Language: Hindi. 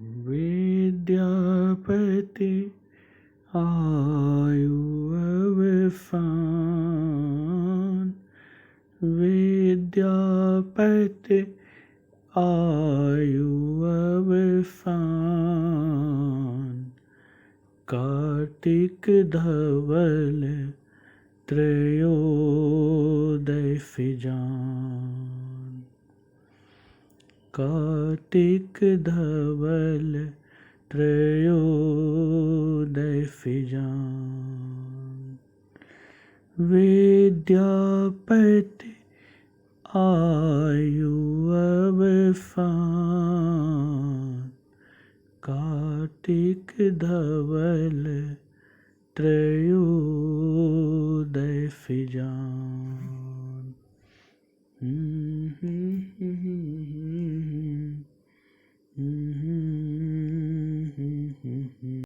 विद्यापति आयु अवसान, विद्यापति आयु अवसान। कार्तिक धवल त्रयोदय फिजान, कार्तिक धवल त्रयोदय फिजान। विद्यापति आयु अवसान, कार्तिक धवल त्रयोदय फिजान।